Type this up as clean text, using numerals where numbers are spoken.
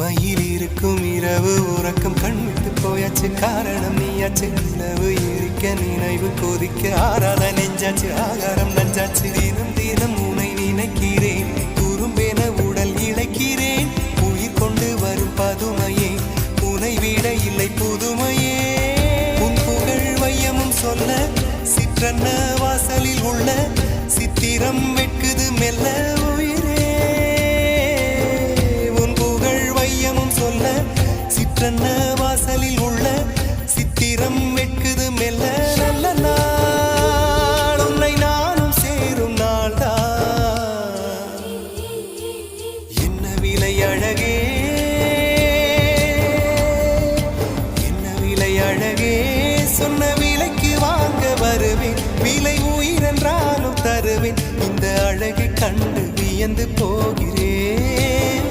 மயில் இருக்கும் இரவு உறக்கம் கண்விட்டு போயாச்சு காரணம் நீயாச்சு நிலவு இருக்க நினைவு கொதிக்க ஆறாத நெஞ்சாச்சு ஆகாரம் நஞ்சாச்சு தினம் தினம் உனை நினைக்கிறேன் குறும்பென உடல் இழைக்கிறேன் உயிர் கொண்டு வரும் பதுமையே உனை விட இல்லை புதுமையே உன் புகழ் வையமும் சொல்ல சிற்றன்ன வாசலில் உள்ள சித்திரம் வெட்குது மெல்ல சிற்றன்ன வாசலில் உள்ள சித்திரம் வெட்குது மெல்ல நல்ல நாள் உன்னை நானும் சேரும் நாள்தான் என்ன விலை அழகே என்ன விலை அழகே சொன்ன விலைக்கு வாங்க வருவேன் விலை உயிரென்றாலும் தருவேன் இந்த அழகை கண்டு வியந்து போகிறேன்